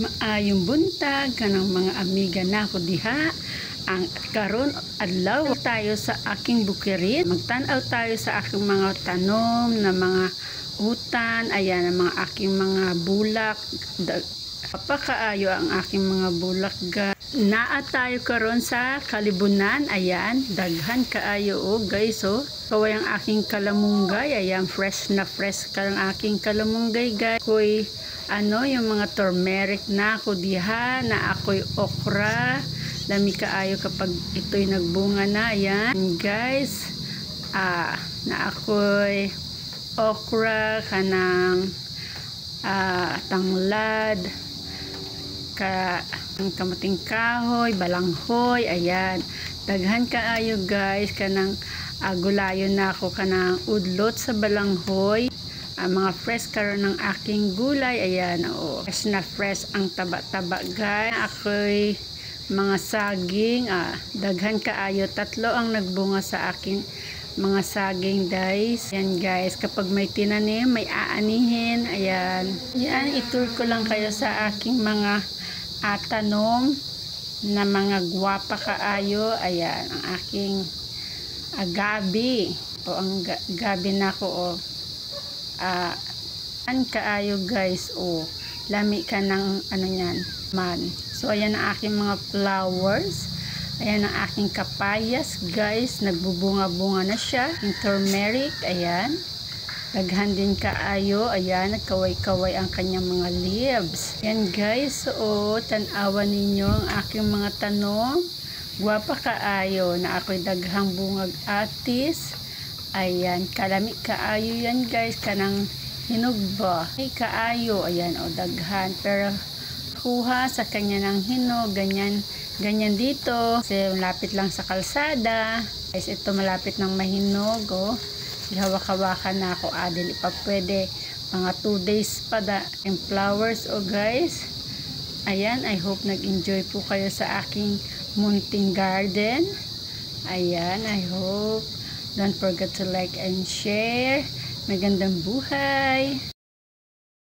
Maayong buntag kanang mga amiga nako diha. Ang karon adlaw tayo sa aking bukirin. Magtan-aw tayo sa aking mga tanom na mga utan. Ayan ang mga aking mga bulak. Papakaayo ang aking mga bulak guys. Naa tayo karon sa kalibunan. Ayan, daghan kaayo guys Kaway ang aking kalamunggay. Ayan, fresh na fresh ka ang aking kalamunggay guys. Yung mga turmeric na ako diha, na ako'y okra. Lami kaayo kapag ito'y nagbunga na. Ayan guys, na ako'y okra, kanang tanglad, kamating kahoy, balanghoy. Ayan, daghan kaayo guys, kanang gulayo na ako, kanang udlot sa balanghoy. Mga fresh karon ng aking gulay. Ayan, fresh na fresh ang taba-taba guys. Ako'y mga saging, daghan kaayo, 3 ang nagbunga sa aking mga saging guys. Ayan guys, kapag may tinanim, may aanihin. Ayan, itur ko lang kayo sa aking mga tanom na mga gwapa kaayo. Ayan, ang aking gabi, ang gabi na ko an kaayo guys, lami ka ng yan man. So ayan ang aking mga flowers. Ayan ang aking kapayas guys, nagbubunga-bunga na siya. Yung turmeric, ayan, daghan din kaayo. Ayan, nagkaway-kaway ang kanyang mga leaves. Ayan guys, tanawan ninyo ang aking mga tanom. Guwapa kaayo, na ako'y daghang bungag atis. Ayan, kalami kaayo yan guys, kanang hinog ba? Ay kaayo, ayan daghan, pero kuha sa kanya ng hinog, ganyan dito. Kasi malapit lang sa kalsada. Guys, ito malapit ng mahinog, ihawak-hawakan na ako, dili pa pwede. Mga 2 days pa yung flowers guys. Ayan, I hope nag-enjoy po kayo sa aking munting garden. Ayan, I hope. Don't forget to like and share. Magandang buhay!